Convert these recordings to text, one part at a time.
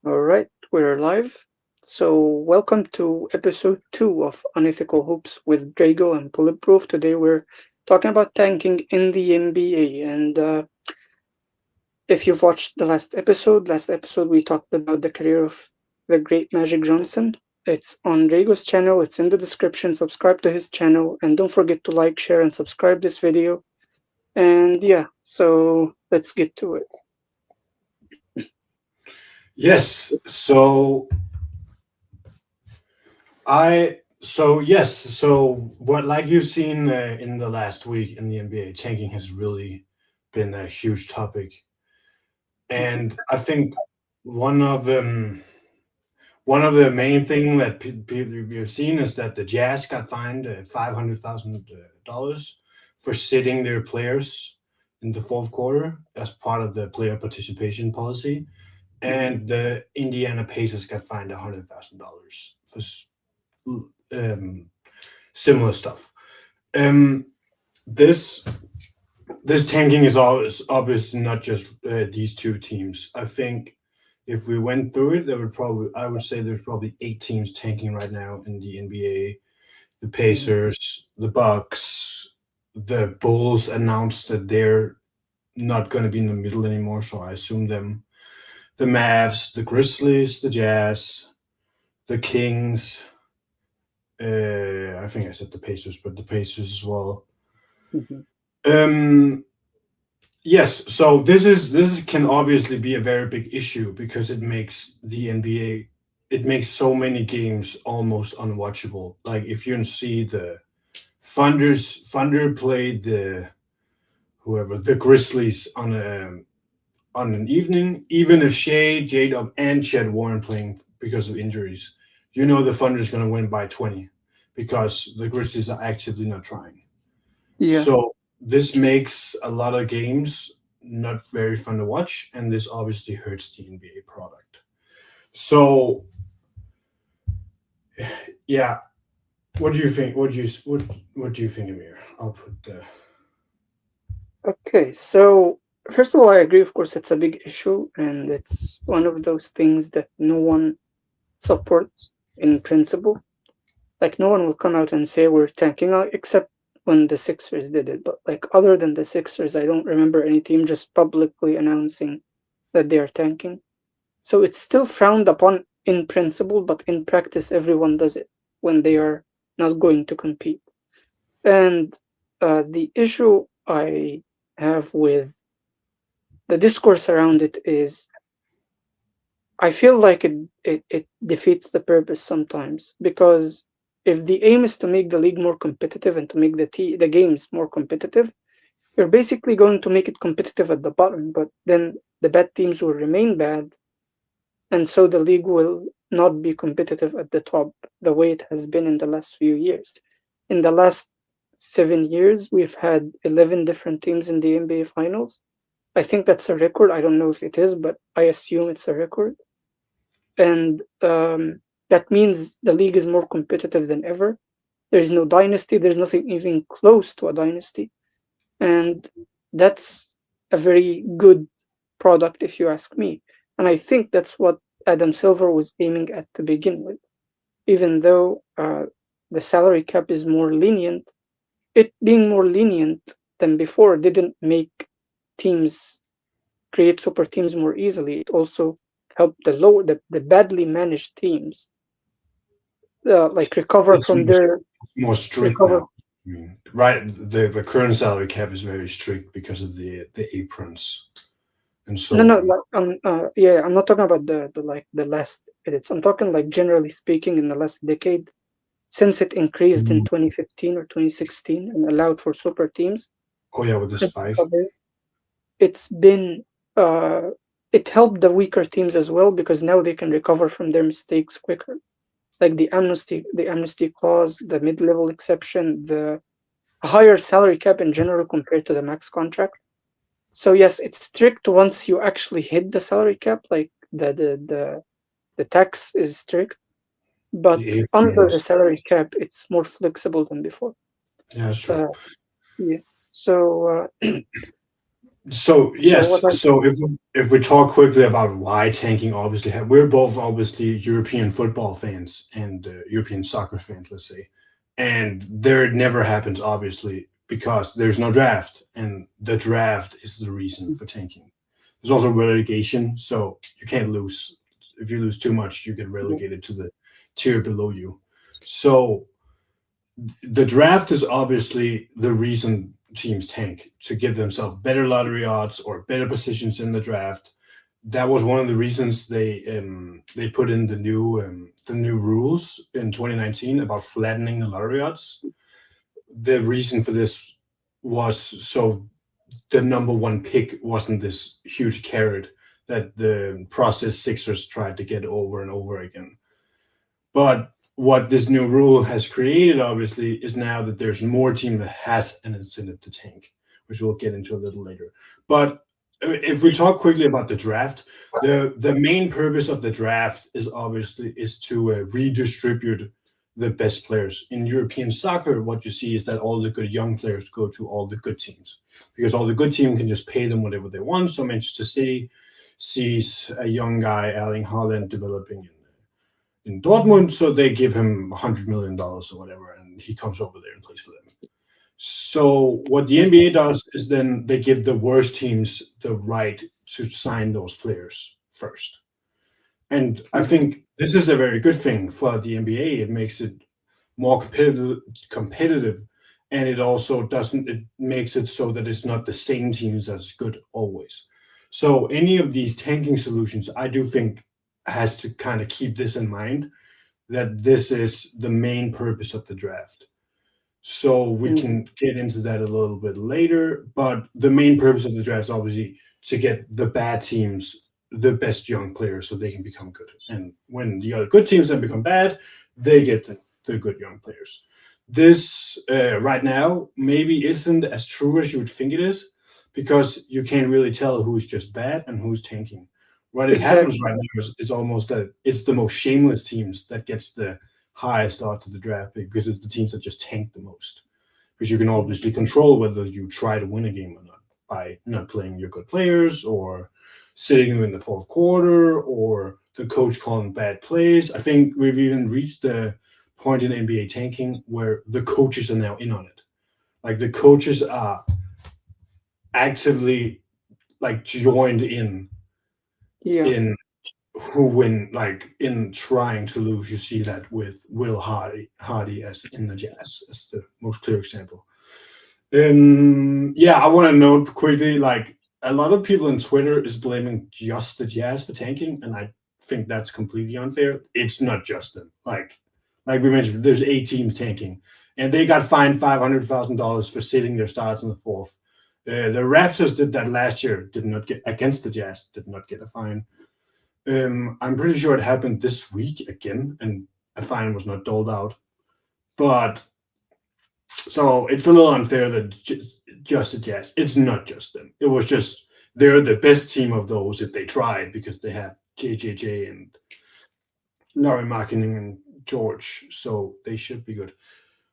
All right, we're live. So, welcome to episode 2 of Unethical Hoops with Drago and Bulletproof. Today, we're talking about tanking in the NBA. And if you've watched the last episode, we talked about the career of the great Magic Johnson. It's on Drago's channel, it's in the description. Subscribe to his channel, and don't forget to like, share, and subscribe this video. And yeah, so let's get to it. Yes. So what like you've seen in the last week in the NBA, tanking has really been a huge topic, Mhm. and I think one of them one of the main thing that people we've seen is that the Jazz got fined $500,000 for sitting their players in the fourth quarter as part of the player participation policy, Mhm. and the Indiana Pacers got fined $100,000 for um, similar stuff. Um, this this tanking is always obviously not just these two teams. I think if we went through it, there would probably I would say there's probably 8 teams tanking right now in the NBA. The Mhm. Pacers, the Bucks, the Bulls announced that they're not going to be in the middle anymore, so I assume them. The Mavs, the Grizzlies, the Jazz, the Kings. I think I said the Pacers, but the Pacers as well. Mhm. Um, yes, so this can obviously be a very big issue because it makes the NBA it makes so many games almost unwatchable. Like if you see the Thunder played the Grizzlies on an evening, even if Shea, J Dub, and Chet weren't playing because of injuries, you know the Thunder's gonna win by 20 because the Grizzlies are actively not trying. Yeah. So this makes a lot of games not very fun to watch, and this obviously hurts the NBA product. So yeah, what do you think? What do you think, Amir? I'll put the Okay, so first of all, I agree. Of course, it's a big issue, and it's one of those things that no one supports in principle. Like, no one will come out and say we're tanking, except when the Sixers did it. But, like, other than the Sixers, I don't remember any team just publicly announcing that they are tanking. So it's still frowned upon in principle, but in practice, everyone does it when they are not going to compete. And the issue I have with the discourse around it is I feel like it defeats the purpose sometimes because if the aim is to make the league more competitive and to make the games more competitive, you're basically going to make it competitive at the bottom, but then the bad teams will remain bad, and so the league will not be competitive at the top the way it has been in the last few years. In the last 7 years, we've had 11 different teams in the NBA Finals. I think that's a record. I don't know if it is, but I assume it's a record. And that means the league is more competitive than ever. There is no dynasty. There's nothing even close to a dynasty. And that's a very good product, if you ask me. And I think that's what Adam Silver was aiming at to begin with. Even though the salary cap is more lenient, it being more lenient than before didn't make teams create super teams more easily. It also helped the badly managed teams like recover it's from their more strict recover. now. I mean, right? The current salary cap is very strict because of the aprons and No, so no, on. like, yeah, I'm not talking about the last edits. I'm talking like generally speaking in the last decade, since it increased in Mm. 2015 or 2016 and allowed for super teams. Oh yeah, with the and spike. recover, It's been it helped the weaker teams as well because now they can recover from their mistakes quicker. Like the amnesty clause, the mid-level exception, the higher salary cap in general compared to the max contract. So yes, it's strict once you actually hit the salary cap, like the tax is strict, but The under the aprons. salary cap, it's more flexible than before. Yeah, that's true. Uh, yeah. So So So what yes, are so if we talk quickly about why tanking, obviously we're both obviously European football fans and European soccer fans, let's say, and there it never happens obviously because there's no draft, and the draft is the reason for tanking. There's also relegation, so you can't lose. If you lose too much, you get relegated to the tier below you. So the draft is obviously the reason teams tank to give themselves better lottery odds or better positions in the draft. That was one of the reasons they put in the new rules in 2019 about flattening the lottery odds. The reason for this was so the number one pick wasn't this huge carrot that the process Sixers tried to get over and over again. But what this new rule has created, obviously, is now that there's more team that has an incentive to tank, which we'll get into a little later. But if we talk quickly about the draft, the main purpose of the draft is obviously is to redistribute the best players in European soccer. What you see is that all the good young players go to all the good teams because all the good team can just pay them whatever they want. So Manchester City sees a young guy, Erling Haaland, developing in Dortmund, so they give him $100 million or whatever, and he comes over there and plays for them. So what the NBA does is then they give the worst teams the right to sign those players first. And I Mhm. think this is a very good thing for the NBA. It makes it more competitive, and it also doesn't. It makes it so that it's not the same teams as good always. So any of these tanking solutions, I do think, has to kind of keep this in mind that this is the main purpose of the draft. So we Mhm. can get into that a little bit later, but the main purpose of the draft is obviously to get the bad teams the best young players so they can become good. And when the other good teams then become bad, they get the good young players. This right now maybe isn't as true as you would think it is because you can't really tell who's just bad and who's tanking. What it happens Exactly. right now is it's almost that it's the most shameless teams that gets the highest odds of the draft pick because it's the teams that just tank the most. Because you can obviously control whether you try to win a game or not by not playing your good players or sitting them in the fourth quarter or the coach calling bad plays. I think we've even reached the point in NBA tanking where the coaches are now in on it. Like the coaches are actively like joined Yeah. in who win like in trying to lose. You see that with Will Hardy as in the Jazz as the most clear example. Yeah, I want to note quickly, like a lot of people on Twitter is blaming just the Jazz for tanking, and I think that's completely unfair. It's not just them. Like we mentioned, there's 8 teams tanking, and they got fined $500,000 for sitting their starts in the fourth. The Raptors did that last year, did not get against the Jazz, did not get a fine. I'm pretty sure it happened this week again, and a fine was not doled out. But so it's a little unfair that just a Jazz. It's not just them. It was just they're the best team of those if they tried because they have JJJ and Larry Marketing and George, so they should be good.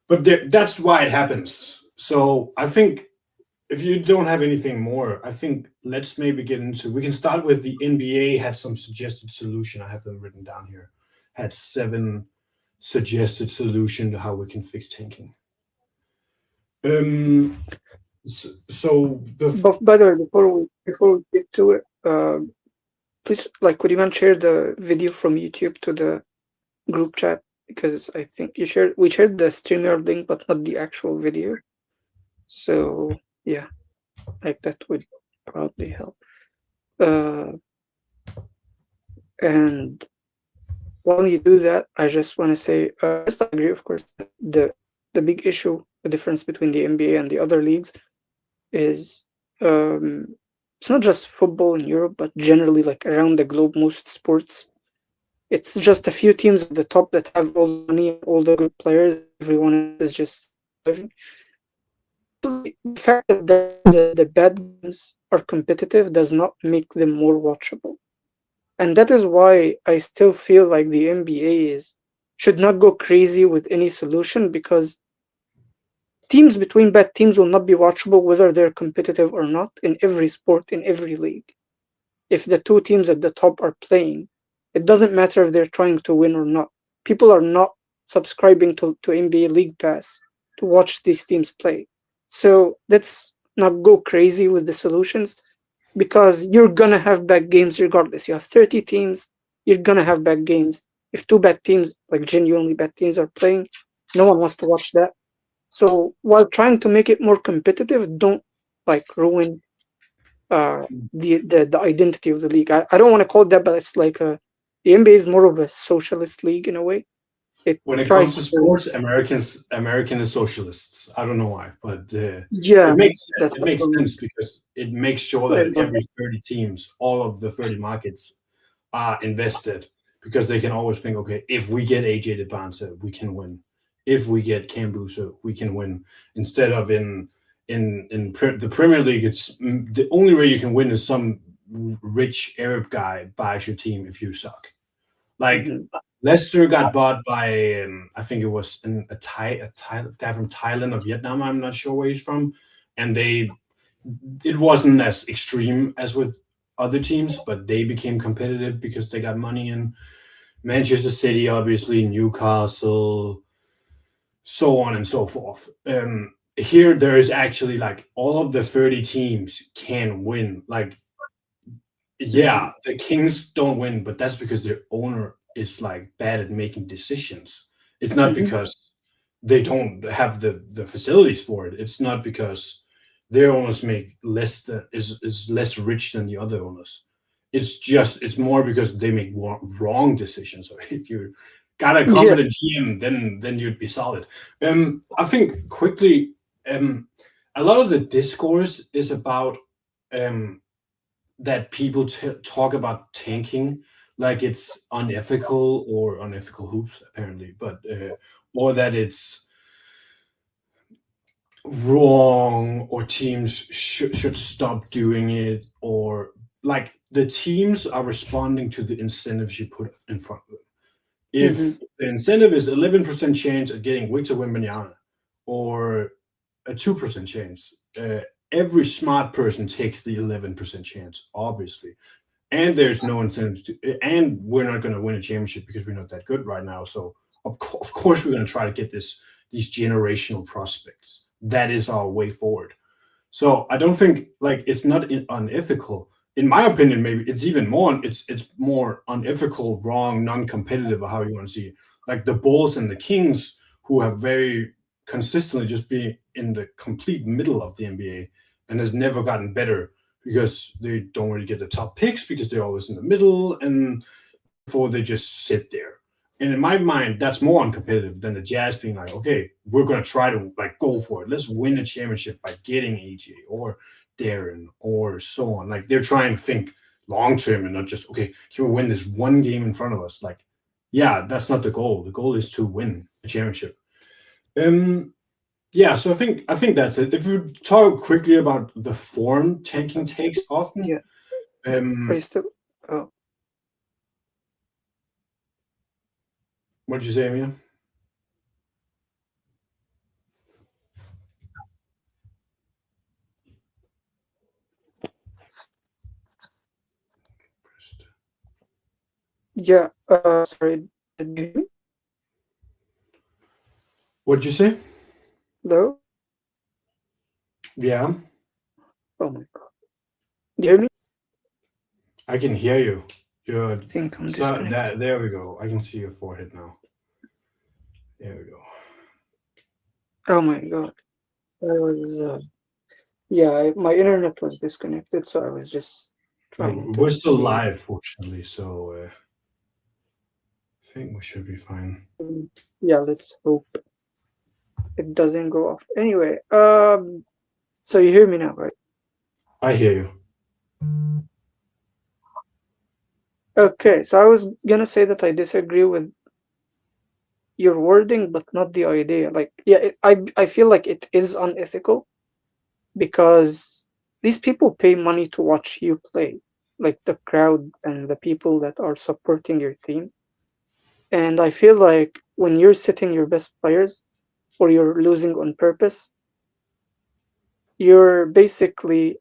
But that's why it happens. So I think if you don't have anything more, I think let's maybe get into. We can start with the NBA had some suggested solution. I have them written down here. Had 7 suggested solution to how we can fix tanking. Um, so the But by the way, before we get to it, please, like, could you man share the video from YouTube to the group chat? Because I think we shared the StreamYard link, but not the actual video. So yeah, like that would probably help. Uh, and while you do that, I just want to say, first, I agree, of course, that the big issue, the difference between the NBA and the other leagues is um, it's not just football in Europe, but generally, like around the globe, most sports. It's just a few teams at the top that have all the money and all the good players. Everyone else is just surviving. Actually, the fact that the bad games are competitive does not make them more watchable. And that is why I still feel like the NBA is should not go crazy with any solution because teams between bad teams will not be watchable whether they're competitive or not in every sport, in every league. If the two teams at the top are playing, it doesn't matter if they're trying to win or not. People are not subscribing to NBA League Pass to watch these teams play. So let's not go crazy with the solutions because you're gonna have bad games regardless. You have 30 teams, you're gonna have bad games. If two bad teams, like genuinely bad teams, are playing, no one wants to watch that. So while trying to make it more competitive, don't like ruin the identity of the league. I don't want to call it that, but it's like the NBA is more of a socialist league in a way. It When it comes tries to to, sports, American is socialists. I don't know why, but yeah, it that's a makes problem. sense because it makes sure I that love every that. 30 teams, all of the 30 markets, are invested because they can always think, okay, if we get AJ DeBanza, we can win. If we get Cambusa, we can win. Instead of the Premier League, it's the only way you can win is some rich Arab guy buys your team if you suck. Like Mhm. Leicester got bought by I think it was a guy from Thailand or Vietnam. I'm not sure where he's from, and they it wasn't as extreme as with other teams, but they became competitive because they got money in Manchester City, obviously Newcastle, so on and so forth. Here there is actually like all of the 30 teams can win. Like Mhm. yeah, the Kings don't win, but that's because their owner is like bad at making decisions. It's not Mhm. because they don't have the facilities for it. It's not because their owners make less is less rich than the other owners. It's more because they make wrong decisions. So if you got a Yeah. competent GM, then you'd be solid. I think quickly, um, a lot of the discourse is about um that people talk about tanking like it's unethical or unethical hoops apparently, but or that it's wrong or teams should stop doing it, or like the teams are responding to the incentives you put in front of them. Mhm. If the incentive is 11% chance of getting Victor Wembanyama or a 2% chance, every smart person takes the 11% chance, obviously. And there's no incentive to, and we're not going to win a championship because we're not that good right now. So of course we're going to try to get these generational prospects. That is our way forward. So I don't think like it's not unethical. In my opinion, maybe it's even more. It's more unethical, wrong, non-competitive, or how you want to see it. Like the Bulls and the Kings, who have very consistently just been in the complete middle of the NBA and has never gotten better because they don't really get the top picks because they're always in the middle, and therefore they just sit there. And in my mind, that's more uncompetitive than the Jazz being like, okay, we're gonna try to like go for it. Let's win a championship by getting AJ or Darren or so on. Like they're trying to think long term and not just okay, can we win this one game in front of us? Like, yeah, that's not the goal. The goal is to win a championship. Um, yeah, so I think that's it. If we talk quickly about the form tanking takes often, Yeah. Are you um, still? Oh, what did you say, Amia? yeah. Sorry. Did you hear me? What did you say? Hello. Yeah, Oh my god. Do you hear me? I can hear you. You're I think I'm so disconnected. that there we go. I can see your forehead now. There we go. Oh my god. I was. Yeah. My internet was disconnected, so I was just No, trying we're to still see. live, fortunately, so I think we should be fine. Yeah. Let's hope it doesn't go off. Anyway. So you hear me now, right? I hear you. Okay. So I was gonna say that I disagree with your wording, but not the idea. Like, yeah, I feel like it is unethical because these people pay money to watch you play, like the crowd and the people that are supporting your team. And I feel like when you're sitting your best players or you're losing on purpose, you're basically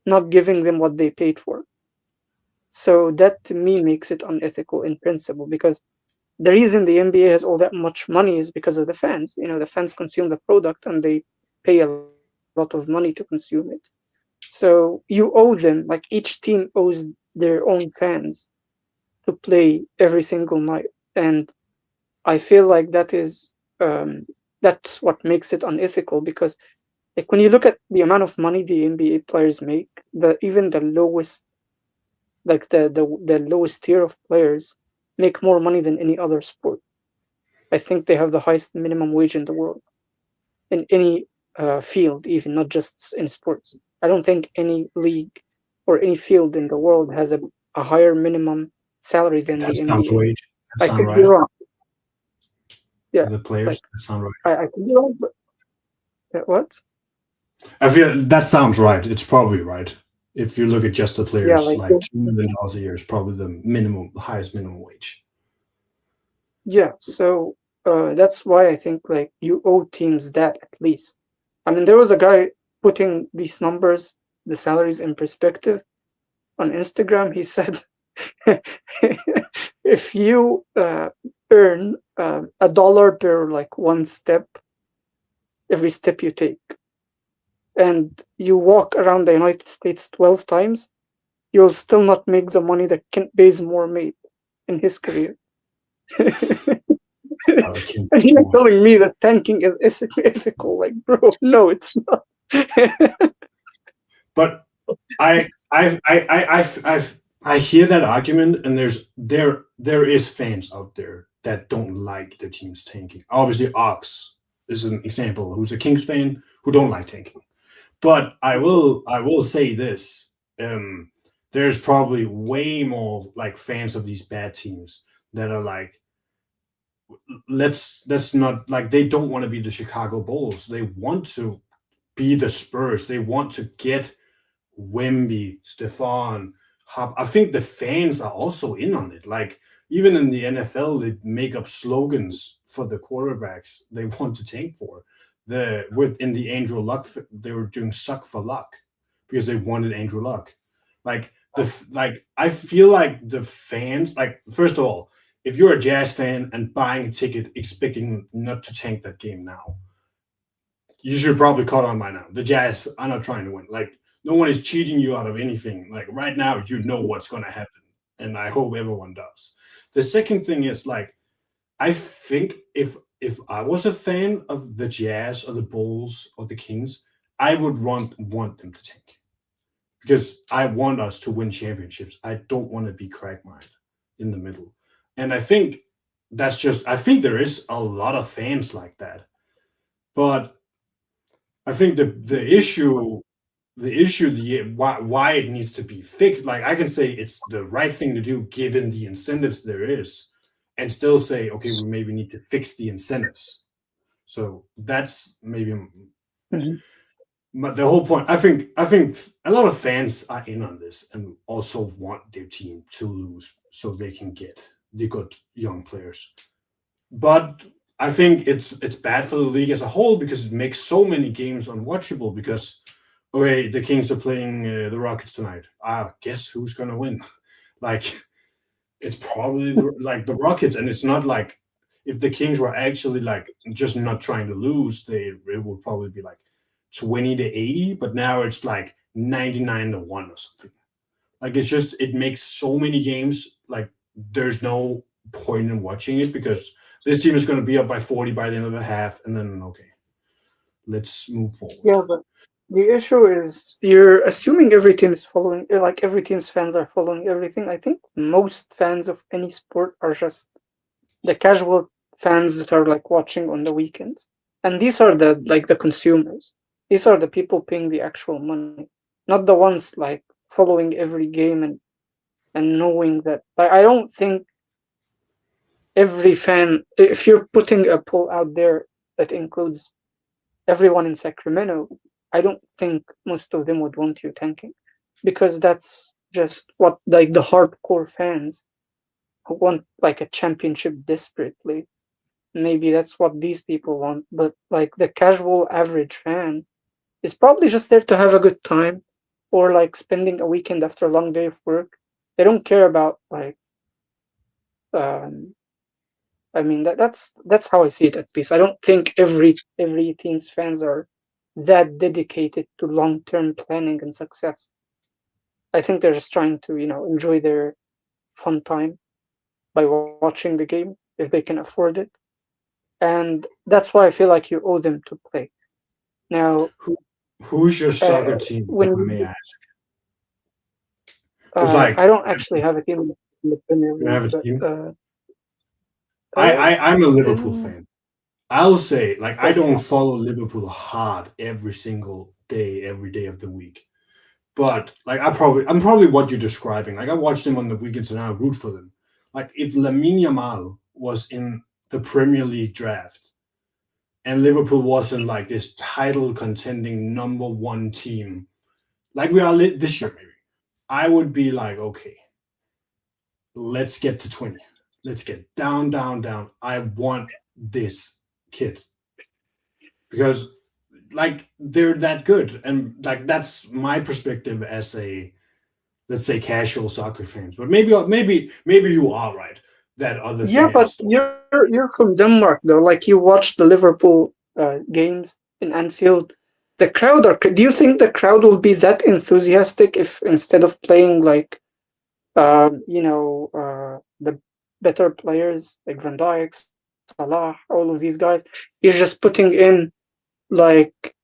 not giving them what they paid for. So that to me makes it unethical in principle because the reason the NBA has all that much money is because of the fans. You know, the fans consume the product and they pay a lot of money to consume it. So you owe them, like each team owes their own fans to play every single night. And I feel like that's what makes it unethical because like when you look at the amount of money the NBA players make, the even the lowest like the lowest tier of players make more money than any other sport. I think they have the highest minimum wage in the world in any field, even not just in sports. I don't think any league or any field in the world has a higher minimum salary than That the sounds NBA. right. That I sound could be right. wrong. For Yeah, the players, like that sound right. I could be wrong, but what? I feel that sounds right. It's probably right. If you look at just the Yeah, players, like like $2 million a year is probably the minimum, highest minimum wage. yeah. So that's why I think like you owe teams that at least. I mean, there was a guy putting these numbers, the salaries in perspective on Instagram. He said if you earn $1 per like one step, every step you take, and you walk around the United States 12 times, you'll still not make the money that Kent Bazemore made in his career. I can't And you're more. telling me that tanking is ethical? Like, bro, no, it's not. But I hear that argument, and there is fans out there that don't like the team's tanking. Obviously, Ox is an example, who's a Kings fan who don't like tanking. But I will say this: there's probably way more like fans of these bad teams that are like, let's not, like, they don't want to be the Chicago Bulls. They want to be the Spurs. They want to get Wemby, Stefan, Hub. I think the fans are also in on it. Like, even in the NFL, they make up slogans for the quarterbacks they want to tank for. In the Andrew Luck, they were doing "suck for luck" because they wanted Andrew Luck. Like I feel like the fans, like, first of all, if you're a Jazz fan and buying a ticket expecting not to tank that game now, you should probably caught on by now. The Jazz are not trying to win. Like, no one is cheating you out of anything. Like, right now, you know what's going to happen, and I hope everyone does. The second thing is, like, I think if I was a fan of the Jazz or the Bulls or the Kings, I would want them to tank because I want us to win championships. I don't want to be Craigmire in the middle, and I think there is a lot of fans like that, but I think the why it needs to be fixed. Like, I can say it's the right thing to do given the incentives there is, and still say, okay, we maybe need to fix the incentives. So that's maybe Mhm. the whole point. I think a lot of fans are in on this and also want their team to lose so they can get the good young players. But I think it's bad for the league as a whole because it makes so many games unwatchable. Because, okay, the Kings are playing the Rockets tonight. Guess who's gonna win? Like, it's probably like the Rockets, and it's not like if the Kings were actually like just not trying to lose, it would probably be like 20-80. But now it's like 99-1 or something. Like, it makes so many games like there's no point in watching it because this team is going to be up by 40 by the end of the half, and then okay, let's move forward. Yeah, but the issue is you're assuming every team is following, like every team's fans are following everything. I think most fans of any sport are just the casual fans that are like watching on the weekends. And these are the consumers. These are the people paying the actual money, not the ones like following every game and knowing that. I don't think every fan, if you're putting a poll out there that includes everyone in Sacramento, I don't think most of them would want you tanking because that's just what like the hardcore fans who want like a championship desperately. Maybe that's what these people want, but like the casual average fan, is probably just there to have a good time or like spending a weekend after a long day of work. They don't care about like um I mean that's how I see it at least. I don't think every team's fans are that dedicated to long-term planning and success. I think they're just trying to, enjoy their fun time by watching the game if they can afford it. And that's why I feel like you owe them to play. Now, Who who's your soccer team, if when I may ask? Because I like don't actually have a team in the Premier you have League, a but team. uh, I'm a Liverpool in fan. I'll say like I okay, don't follow Liverpool hard every single day, every day of the week. But like I'm probably what you're describing. Like I watch them on the weekends and I root for them. Like if Lamine Yamal was in the Premier League draft and Liverpool wasn't like this title contending number one team, like we are this year maybe, I would be like, okay, let's get to 20. Let's get down, down, down. I want this kid because like they're that good. And like that's my perspective as a let's say casual soccer fans. But maybe you are right that other yeah, but fans don't. you're from Denmark though. Like you watch the Liverpool games in Anfield. The crowd are. Do you think the crowd will be that enthusiastic if instead of playing like the better players like Van Dijk, Salah, all of these guys, you're just putting in like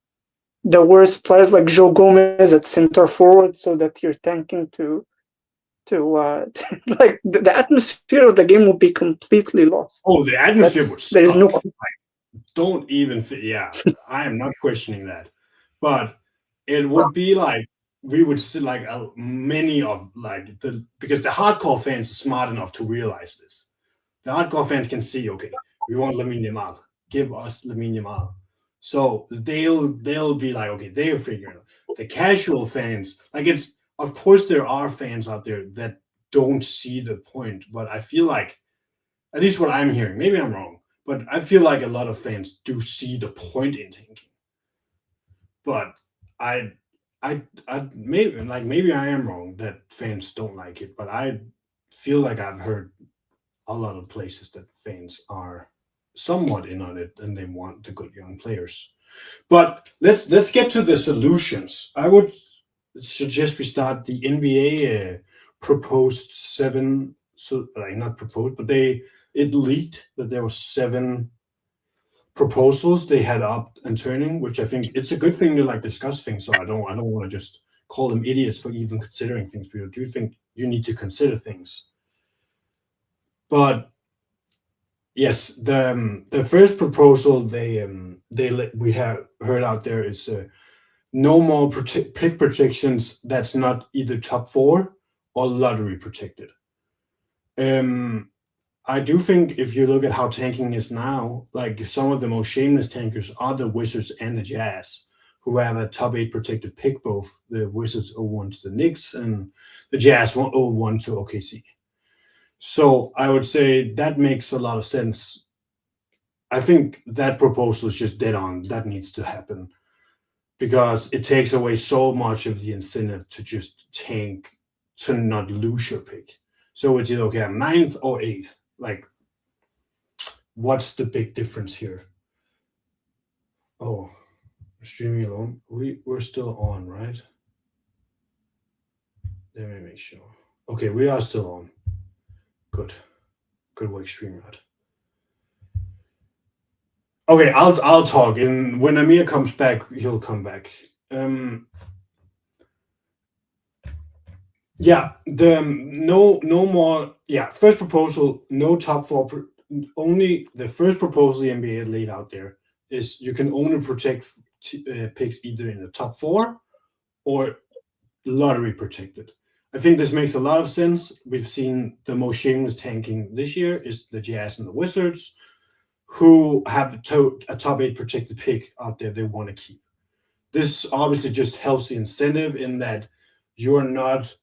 the worst players like Joe Gomez at center forward so that you're tanking to like the atmosphere of the game will be completely lost. Oh, the atmosphere would There is no suck. Don't even. Yeah, I am not questioning that, but it would be like we would see like many of like the because the hardcore fans are smart enough to realize this. The hardcore fans can see, okay, we want Lamine Yamal. Give us Lamine Yamal. So they'll be like, okay, they're figuring it out. The casual fans, like it's of course there are fans out there that don't see the point, but I feel like at least what I'm hearing, maybe I'm wrong, but I feel like a lot of fans do see the point in tanking. But I I maybe I am wrong that fans don't like it, but I feel like I've heard a lot of places that fans are somewhat in on it and they want the good young players. But let's get to the solutions. I would suggest we start the NBA proposed seven. So like not proposed, but it leaked that there were seven proposals they had up and turning, which I think it's a good thing to like discuss things. So I don't want to just call them idiots for even considering things. But I do think you need to consider things. But yes, the first proposal we have heard out there is no more pick protections that's not either top four or lottery protected. Um, I do think if you look at how tanking is now, like some of the most shameless tankers are the Wizards and the Jazz, who have a top eight protected pick. Both the Wizards 0-1 to the Knicks and the Jazz 0-1 to OKC. So I would say that makes a lot of sense. I think that proposal is just dead on. That needs to happen because it takes away so much of the incentive to just tank to not lose your pick. So it's either okay, I'm ninth or eighth. Like, what's the big difference here? Oh, streaming alone. We're still on, right? Let me make sure. Okay, we are still on. Good. Good work, StreamYard. Okay, I'll talk, and when Amir comes back, he'll come back. Yeah, the no more. Yeah, first proposal, no top four. Only the first proposal the NBA laid out there is you can only protect picks either in the top four or lottery protected. I think this makes a lot of sense. We've seen the most shameless tanking this year is the Jazz and the Wizards, who have a top eight protected pick out there they want to keep. This obviously just helps the incentive in that you're not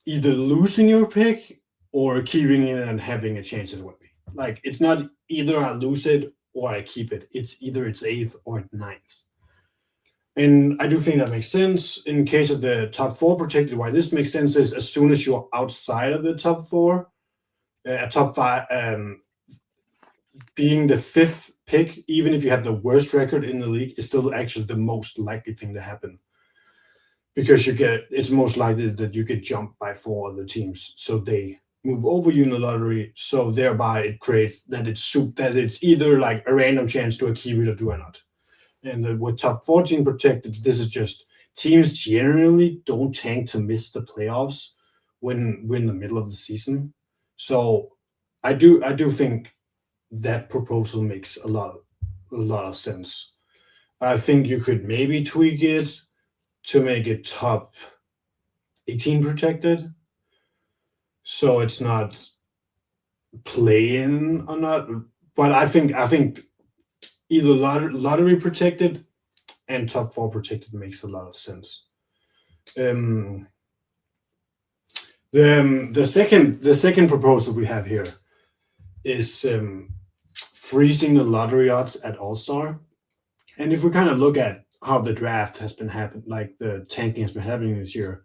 either losing your pick or keeping it and having a chance at winning. Like it's not either I lose it or I keep it. It's either it's eighth or ninth. And I do think that makes sense. In case of the top four protected, why this makes sense is as soon as you're outside of the top four, a top five, being the fifth pick, even if you have the worst record in the league, is still actually the most likely thing to happen because it's most likely that you get jumped by four other teams, so they move over you in the lottery. So thereby, it creates that it's either like a random chance to a keep it or do I not. And with top 14 protected, this is just teams generally don't tank to miss the playoffs when we're in the middle of the season. So I do think that proposal makes a lot of sense. I think you could maybe tweak it to make it top 18 protected, so it's not play in or not. But I think either lottery protected and top four protected makes a lot of sense. Um, the second proposal we have here is freezing the lottery odds at All Star. And if we kind of look at how the draft has been happening, like the tanking has been happening this year,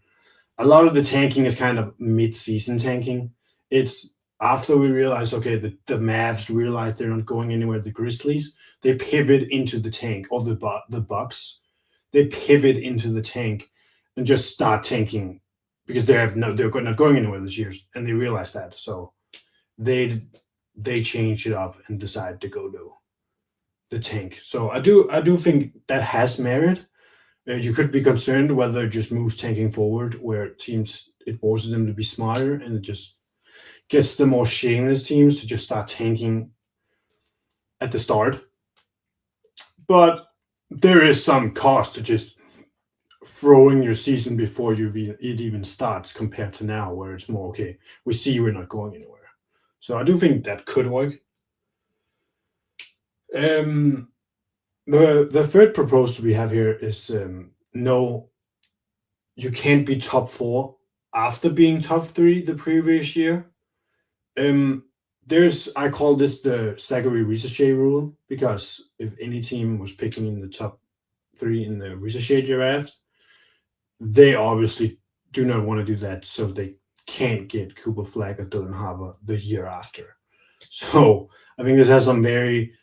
a lot of the tanking is kind of mid-season tanking. It's after we realize, okay, the Mavs realize they're not going anywhere. The Grizzlies, they pivot into the tank, or the Bucks, they pivot into the tank and just start tanking because they're not going anywhere this year, and they realize that. So they they change it up and decide to go to the tank. So I do think that has merit. You could be concerned whether it just moves tanking forward, where teams it forces them to be smarter, and it just gets the more shameless teams to just start tanking at the start. But there is some cost to just throwing your season before it even starts compared to now, where it's more okay. We see we're not going anywhere. So I do think that could work. Um, the third proposal we have here is no, you can't be top four after being top three the previous year. Um, I call this the Zachary Ricochet rule because if any team was picking in the top three in the Ricochet draft, they obviously do not want to do that, so they can't get Cooper Flag or Dylan Harbour the year after. So I think this has some very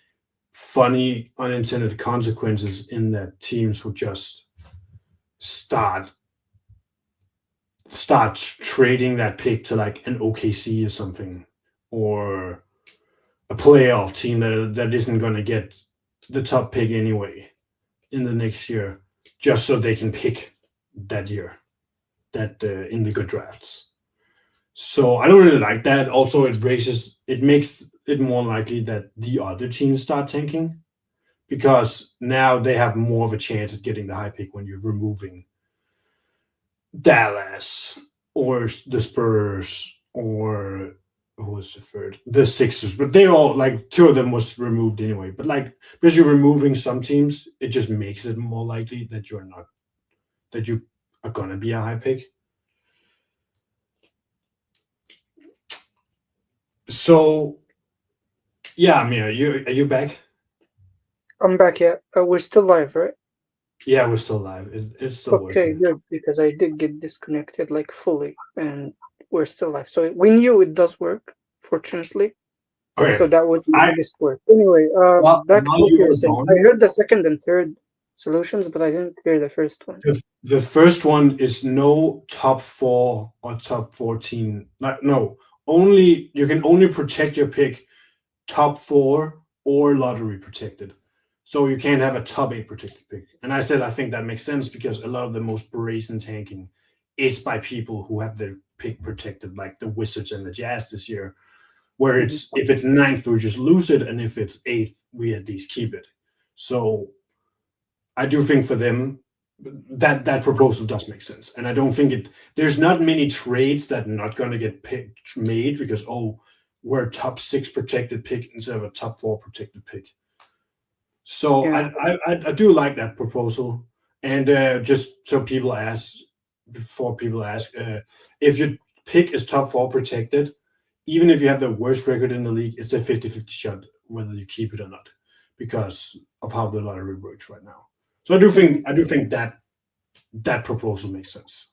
funny unintended consequences in that teams will just start trading that pick to like an OKC or something, or a playoff team that isn't going to get the top pick anyway in the next year, just so they can pick that year that in the good drafts. So I don't really like that. Also, it makes it more likely that the other teams start tanking because now they have more of a chance at getting the high pick when you're removing Dallas or the Spurs or who was the third? The Sixers. But they're all like two of them was removed anyway. But like because you're removing some teams, it just makes it more likely that you are gonna be a high pick. So yeah, I mean, are you back? I'm back yet. We're still live, right? Yeah, we're still live. It's still Okay, working. good, because I did get disconnected like fully, and we're still live. So we knew it does work, fortunately. So Okay. that was the I biggest work. Anyway, back to while what you you were were saying. I gone, heard the second and third solutions, but I didn't hear the first one. the first one is no top four or top 14. Like no, only you can only protect your pick top four or lottery protected. So you can't have a top eight protected pick. And I said I think that makes sense because a lot of the most brazen tanking is by people who have their pick protected, like the Wizards and the Jazz this year, where Mhm. it's if it's ninth, we just lose it, and if it's eighth, we at least keep it. So I do think for them that proposal does make sense, and I don't think it. There's not many trades that are not going to get made because we're a top six protected pick instead of a top four protected pick. So I Yeah, I do like that proposal, and just so people ask before people ask if your pick is top four protected, even if you have the worst record in the league, it's a 50-50 shot whether you keep it or not because of how the lottery works right now. So I do Mhm. think that that proposal makes sense.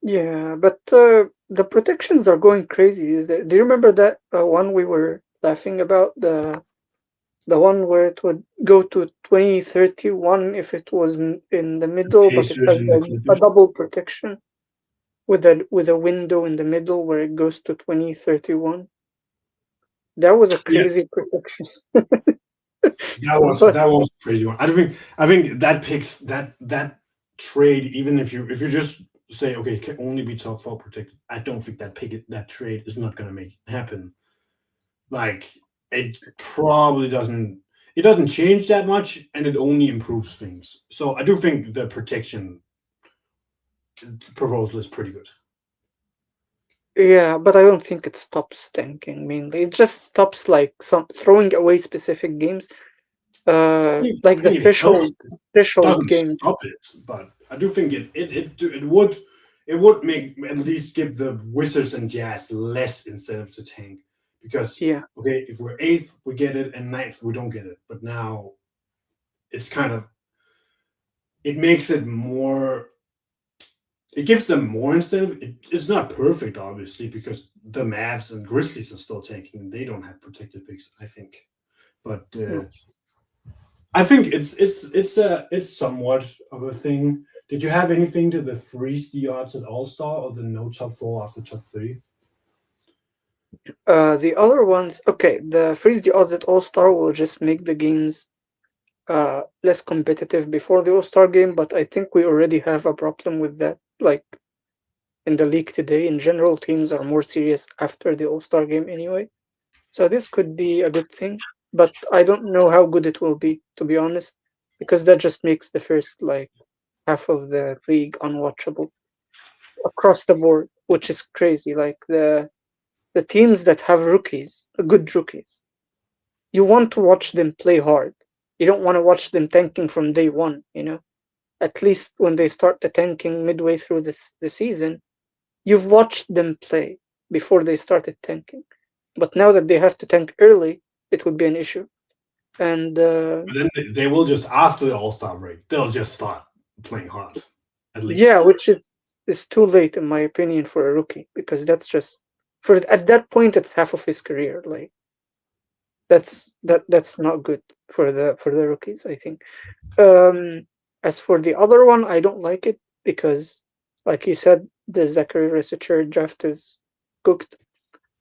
Yeah, but the protections are going crazy. Do you remember that one we were laughing about, the one where it would go to 2031 if it was in the The middle, but it Pacers has and the a Clippers. double protection with a window in the middle where it goes to 2031. That was a Yeah, crazy protection. that But was a crazy one. I think that picks that trade. Even if you just say okay, it can only be top four protected. I don't think that trade is not gonna make it happen. Like it probably doesn't. It doesn't change that much, and it only improves things. So I do think the protection proposal is pretty good. yeah, but I don't think it stops tanking mainly. It just stops like some throwing away specific games, I like the think it helps. It threshold doesn't games. stop it, but I do think it would make at least give the Wizards and Jazz less incentive to tank because Yeah. okay, if we're eighth, we get it, and ninth, we don't get it. But now it's kind of it makes it more. It gives them more incentive. It's not perfect, obviously, because the Mavs and Grizzlies are still tanking, and they don't have protected picks. I think, but Mm. I think it's somewhat of a thing. Did you have anything to the freeze the odds at All Star or the no top four after top three? The other ones, okay, the freeze the odds at All Star will just make the games less competitive before the All Star game, but I think we already have a problem with that. Like in the league today, in general, teams are more serious after the All Star game anyway. So this could be a good thing, but I don't know how good it will be, to be honest, because that just makes the first like half of the league unwatchable across the board, which is crazy. Like the teams that have rookies, good rookies, you want to watch them play hard. You don't want to watch them tanking from day one, you know? At least when they start the tanking midway through the season, you've watched them play before they started tanking. But now that they have to tank early, it would be an issue. And But then they will just after the All Star break, they'll just start playing hard, at yeah, least. is too late in my opinion for a rookie because that's just for at that point it's half of his career. Like that's not good for the rookies, I think. As for the other one, I don't like it because, like you said, the Zachary Researcher draft is cooked.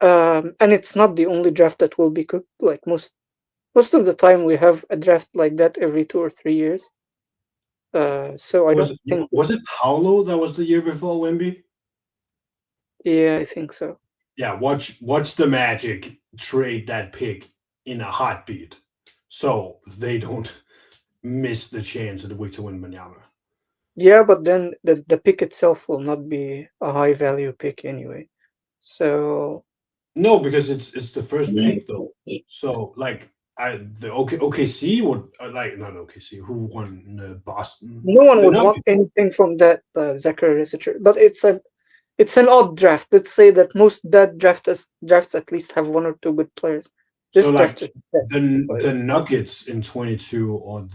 And it's not the only draft that will be cooked. Like most of the time, we have a draft like that every 2 or 3 years. So I don't think. Was it Paulo that was the year before Wemby? Yeah, I think so. Yeah, watch the Magic trade that pick in a heartbeat, so they don't miss the chance of the week to win Manama. Yeah, but then the pick itself will not be a high value pick anyway. So No, because it's the first pick though. So like the OKC would like not OKC who won Boston no one the would want Nuggets. anything from that Zachary Researcher. But it's an odd draft. Let's say that most bad drafts at least have one or two good players. So This like draft is best, but the Nuggets in 22 or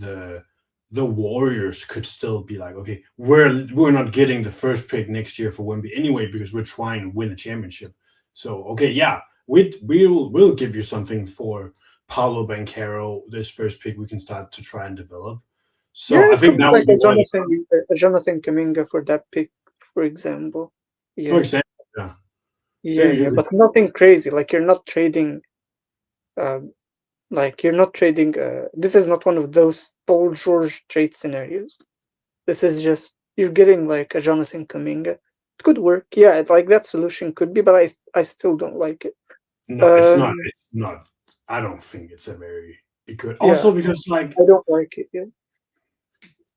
the Warriors could still be like okay we're not getting the first pick next year for Wemby anyway because we're trying to win a championship. So okay yeah we'll give you something for Paolo Banchero this first pick we can start to try and develop. So yeah, I it could think be that like would be one of the first. A Jonathan Kaminga for that pick, for example. For Yeah, example, yeah. yeah, Maybe yeah, you could but nothing crazy. Like you're not trading. Um, like you're not trading. This is not one of those Paul George trade scenarios. This is just you're getting like a Jonathan Kaminga. It could work. Yeah, like that solution could be, but I still don't like it. no, Um, it's not. I don't think it's a very good. yeah, Also because like I don't like it. Yeah.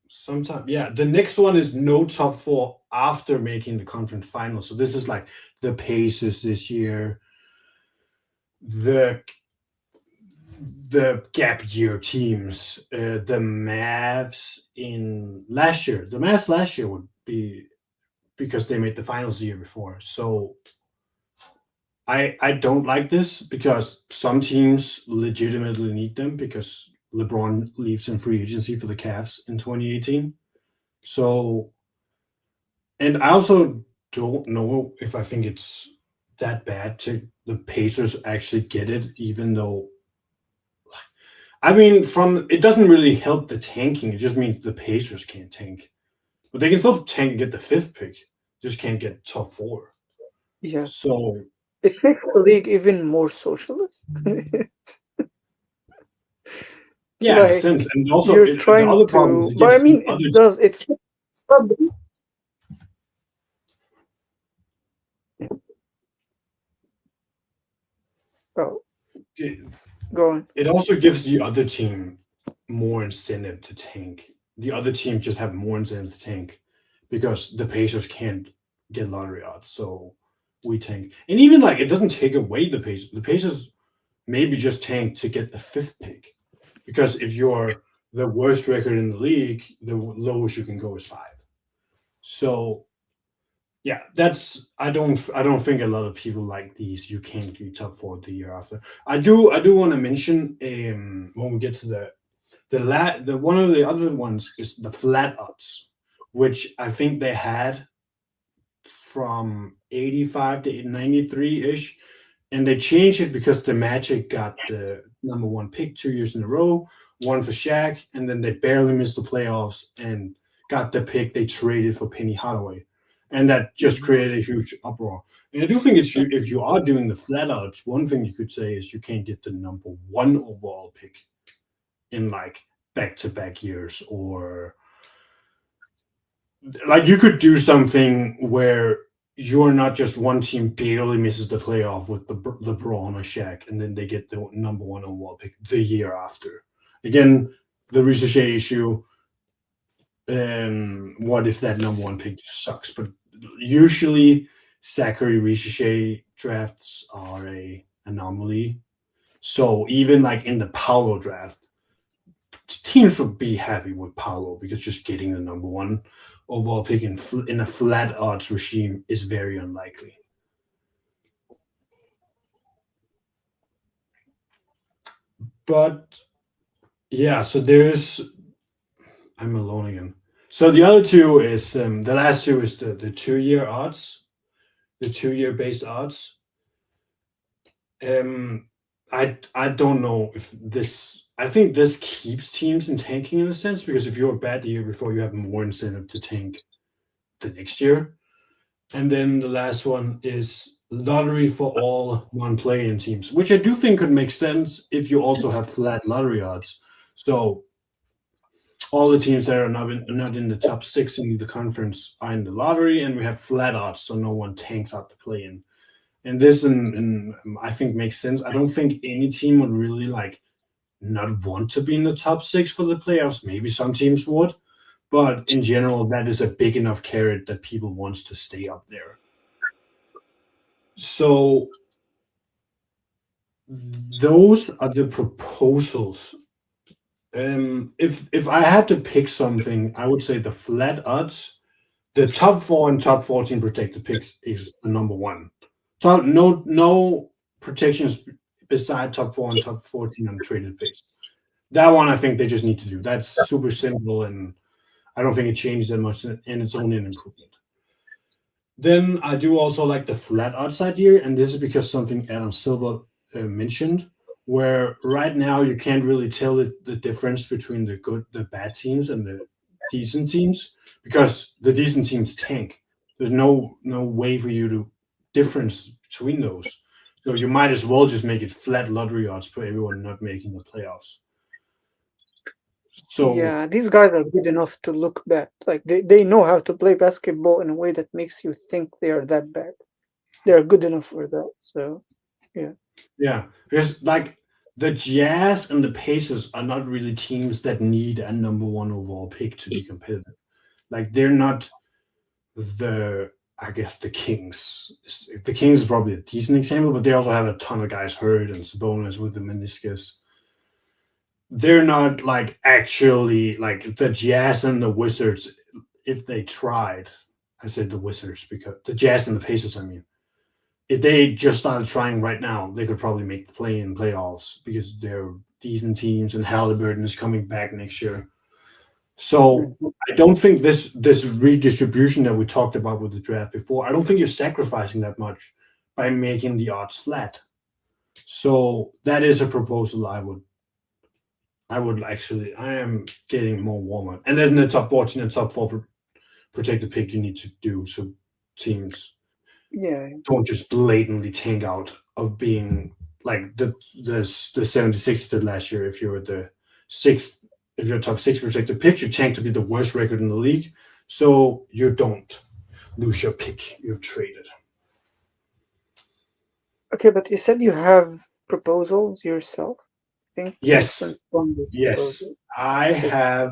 sometimes, yeah. The next one is no top four after making the conference final. So this is like the Pacers this year, the the gap year teams, the Mavs in last year. The Mavs last year would be because they made the finals the year before. So I don't like this because some teams legitimately need them because LeBron leaves in free agency for the Cavs in 2018. So, and I also don't know if I think it's that bad to the Pacers actually get it, even though I mean, from it doesn't really help the tanking. It just means the Pacers can't tank, but they can still tank and get the fifth pick. Just can't get top four. Yeah, So it makes the league even more socialist. yeah, in a sense, Like and also you're the trying other problem is to, it but I gives the mean, other it does. It's not. Oh, it, go on. it also gives the other team more incentive to tank. The other team just have more incentive to tank because the Pacers can't get lottery odds, so we tank. And even like it doesn't take away the Pacers. The Pacers maybe just tank to get the fifth pick because if you're the worst record in the league, the lowest you can go is five. So yeah, that's I don't think a lot of people like these. You can't be top four the year after. I do want to mention when we get to the one of the other ones is the flat odds, which I think they had from 85 to 93 ish, and they changed it because the Magic got the number one pick 2 years in a row, one for Shaq, and then they barely missed the playoffs and got the pick they traded for Penny Hardaway, and that just Mhm. created a huge uproar. And I do think if you are doing the flat odds, one thing you could say is you can't get the number one overall pick in like back to back years, or like you could do something where you're not just one team barely misses the playoff with the LeBron or Shaq, and then they get the number one overall pick the year after. Again, the Ricochet issue. What if that number one pick just sucks? But usually, Zachary Ricochet drafts are a anomaly. So even like in the Paolo draft, teams would be happy with Paolo because just getting the number one overall pick in a flat odds regime is very unlikely. But yeah, so there's I'm alone again. So the other two is the last two is the 2 year odds, the 2 year based odds. Um, I don't know if this. I think this keeps teams in tanking in a sense because if you're a bad year before, you have more incentive to tank the next year. And then the last one is lottery for all non-play-in teams, which I do think could make sense if you also have flat lottery odds. So all the teams that are not in the top six in the conference are in the lottery, and we have flat odds, so no one tanks out the play-in. And this, I think, makes sense. I don't think any team would really like not want to be in the top six for the playoffs. Maybe some teams would, but in general, that is a big enough carrot that people wants to stay up there. So those are the proposals. If I had to pick something, I would say the flat odds, the top four and top 14 protected picks is the number one. No protections beside top four and top 14 untraded picks. That one I think they just need to do. That's super simple, and I don't think it changed that much, and it's only an improvement. Then I do also like the flat odds idea, and this is because something Adam Silver mentioned, where right now you can't really tell the difference between the bad teams and the decent teams because the decent teams tank. There's no way for you to difference between those. So you might as well just make it flat lottery odds for everyone not making the playoffs. So Yeah, these guys are good enough to look bad. Like they know how to play basketball in a way that makes you think they are that bad. They are good enough for that. So yeah. yeah, because like the Jazz and the Pacers are not really teams that need a number one overall pick to be competitive. Like they're not the I guess the Kings. The Kings is probably a decent example, but they also have a ton of guys hurt and Sabonis with the meniscus. They're not like actually like the Jazz and the Wizards. If they tried, I said the Wizards because the Jazz and the Pacers. I mean, if they just started trying right now, they could probably make the play in playoffs because they're decent teams, and Halliburton is coming back next year. So Mhm. I don't think this redistribution that we talked about with the draft before. I don't think you're sacrificing that much by making the odds flat. So that is a proposal I would actually I am getting more warmer. And then the top 14 and top 4 protect the pick you need to do so teams Yeah, don't just blatantly tank out of being like the 76 did last year. If you're the sixth, if you're top six protected pick, you tank to be the worst record in the league, so you don't lose your pick you've traded. okay, but you said you have proposals yourself. I think you sent Yes, one this yes, proposal. I So have.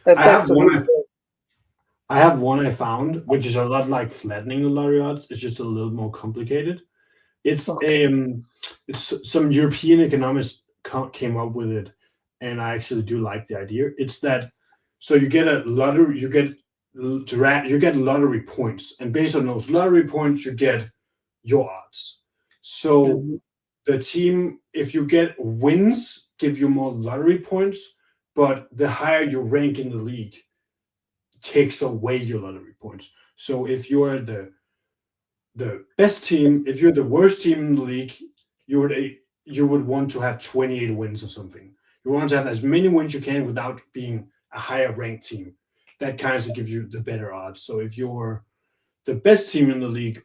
I'd I like have to one. hear that. I have one I found, which is a lot like flattening the lottery odds. It's just a little more complicated. It's Okay. it's some European economists came up with it, and I actually do like the idea. It's that so you get a lottery, you get lottery points, and based on those lottery points, you get your odds. So Hmm. the team, if you get wins, give you more lottery points, but the higher you rank in the league takes away your lottery points. So if you're the best team, if you're the worst team in the league, you would you would want to have 28 wins or something. You want to have as many wins you can without being a higher ranked team. That kind of gives you the better odds. So if you're the best team in the league,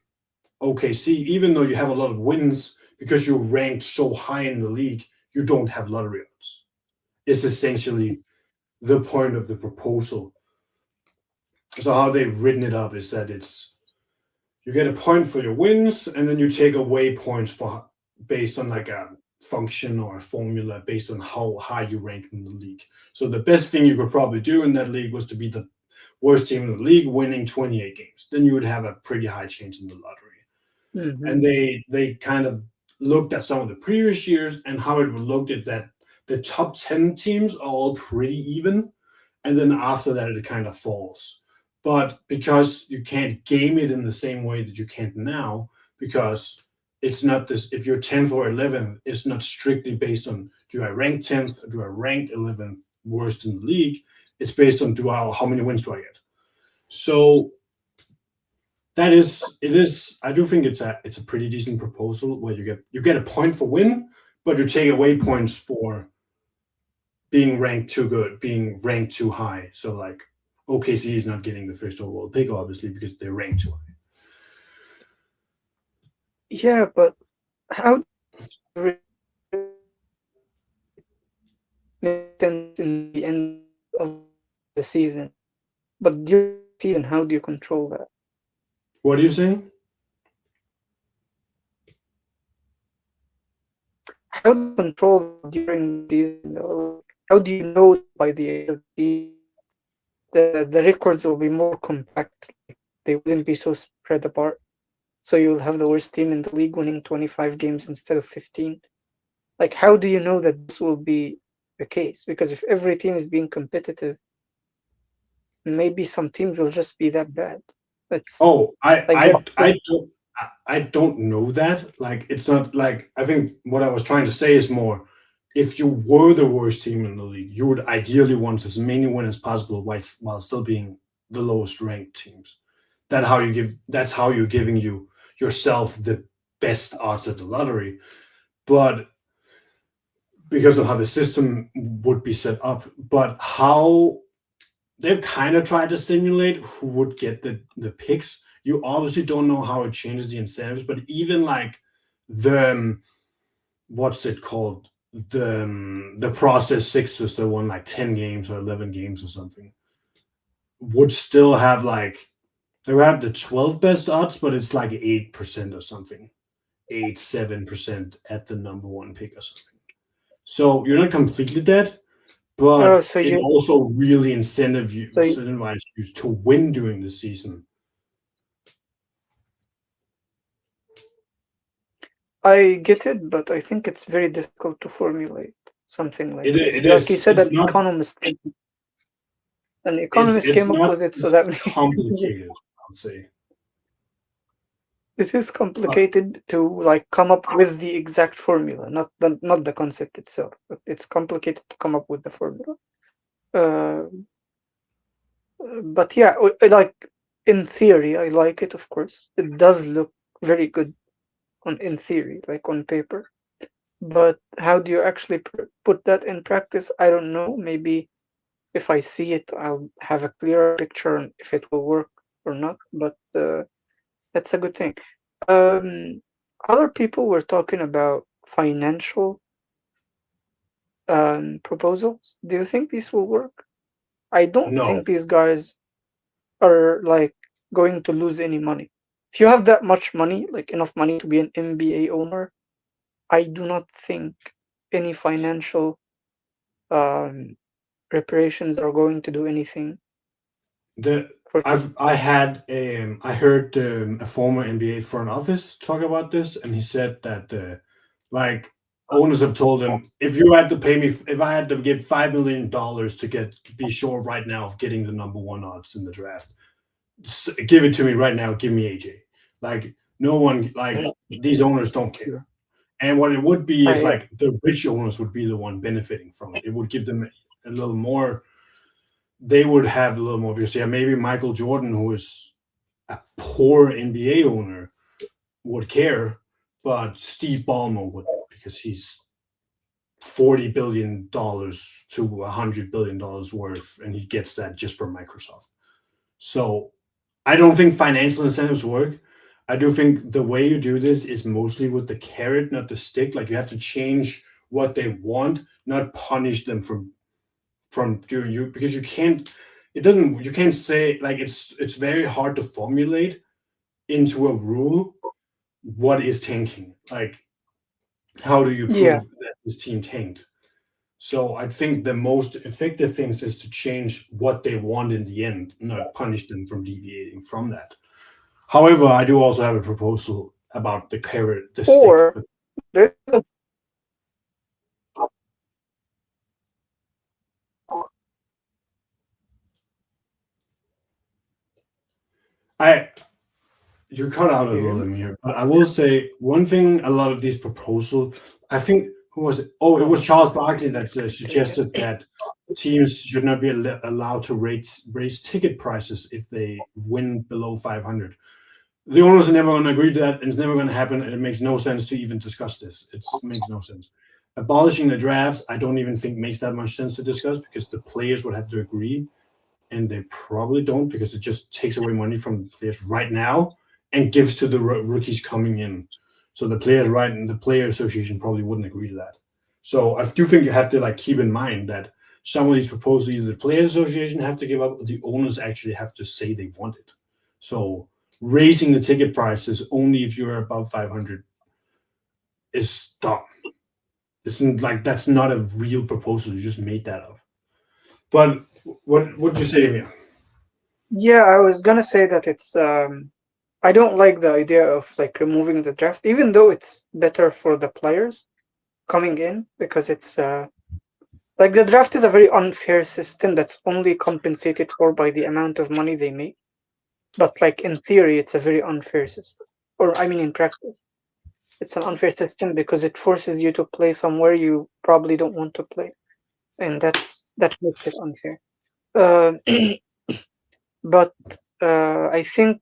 OKC, even though you have a lot of wins because you're ranked so high in the league, you don't have lottery odds. It's essentially the point of the proposal. So how they've written it up is that it's you get a point for your wins, and then you take away points for based on like a function or a formula based on how high you rank in the league. So the best thing you could probably do in that league was to be the worst team in the league, winning 28 games. Then you would have a pretty high chance in the lottery. Hmm. And they kind of looked at some of the previous years and how it looked at that the top 10 teams are all pretty even, and then after that it kind of falls. But because you can't game it in the same way that you can now, because it's not this if you're 10th or 11th, it's not strictly based on do I rank 10th or do I rank 11th worst in the league. It's based on do I how many wins do I get. So that is it is I do think it's a pretty decent proposal where you get a point for win, but you take away points for being ranked too good, being ranked too high. So like OKC is not getting the first overall pick, obviously, because they're ranked too high. Yeah, but how do make sense in the end of the season? But during the season, how do you control that? What are you saying? How do you control that during the season? Though? Like, how do you know that by the end of the season the records will be more compact? Like, they wouldn't be so spread apart. So you'll have the worst team in the league winning 25 games instead of 15. Like, how do you know that this will be the case? Because if every team is being competitive, maybe some teams will just be that bad. It's Oh, I like I the I don't I don't know that. Like it's not like I think what I was trying to say is more if you were the worst team in the league, you would ideally want as many wins as possible while still being the lowest ranked teams. That's how you're giving yourself the best odds at the lottery. But because of how the system would be set up, but how they've kind of tried to simulate who would get the picks. You obviously don't know how it changes the incentives, but even like the what's it called the process sixes that won like 10 games or 11 games or something would still have like they would have the 12 best odds, but it's like 8% or something, 8-7% at the number one pick or something. So you're not completely dead, oh, but so it you also really so you, incentivizes you to win during the season. I get it, but I think it's very difficult to formulate something like this. It Like you is. said, It's not. an economist It's came up not with it, so as that means complicated. I'll say. It is But complicated to like come up with the exact formula, not the concept itself. But it's complicated to come up with the formula. Uh, but yeah, like in theory, I like it. Of course, it does look very good on in theory, like on paper. But how do you actually put that in practice? I don't know. Maybe if I see it, I'll have a clearer picture on if it will work or not. But that's a good thing. Um, Other people were talking about financial proposals. Do you think these will work? I don't no, think these guys are like going to lose any money. If you have that much money, like enough money to be an MBA owner, I do not think any financial um, reparations are going to do anything the for the. I heard a former NBA front office talk about this, and he said that like owners have told him, if you had to pay me, if I had to give $5 million to get to be sure right now of getting the number one odds in the draft, give it to me right now. Give me AJ. Like no one, like these owners don't care. Yeah, And what it would be is yeah. like the rich owners would be the one benefiting from it. It would give them a little more. They would have a little more because yeah, maybe Michael Jordan, who is a poor NBA owner, would care, but Steve Ballmer wouldn't because he's $40 billion to $100 billion worth, and he gets that just from Microsoft. So I don't think financial incentives work. I do think the way you do this is mostly with the carrot, not the stick. Like you have to change what they want, not punish them from doing you because you can't. It doesn't. You can't say like it's very hard to formulate into a rule what is tanking. Like how do you Yeah, prove that this team tanked? So I think the most effective things is to change what they want in the end, not punish them from deviating from that. However, I do also have a proposal about the carrot, the stick. or there's a I you cut out a you hear little me? in here, but I will say one thing. A lot of these proposals, I think, who was it? Oh, it was Oh, Charles Barkley that disconnected again. suggested that teams should not be allowed to raise ticket prices if they win below 500. The owners are never going to agree to that, and it's never going to happen. And it makes no sense to even discuss this. It makes no sense. Abolishing the drafts, I don't even think makes that much sense to discuss because the players would have to agree, and they probably don't because it just takes away money from the players right now and gives to the rookies coming in. So the players right and the player association probably wouldn't agree to that. So I do think you have to like keep in mind that some of these proposals either the players association have to give up or the owners actually have to say they want it. So raising the ticket prices only if you're above 500 is dumb. Isn't like that's not a real proposal. You just made that up. But what would you say, Mia? Yeah, I was gonna say that it's I don't like the idea of like removing the draft, even though it's better for the players coming in because it's like the draft is a very unfair system that's only compensated for by the amount of money they make. But like in theory, it's a very unfair system. Or I mean in practice. It's an unfair system because it forces you to play somewhere you probably don't want to play. And that makes it unfair. Uh, but I think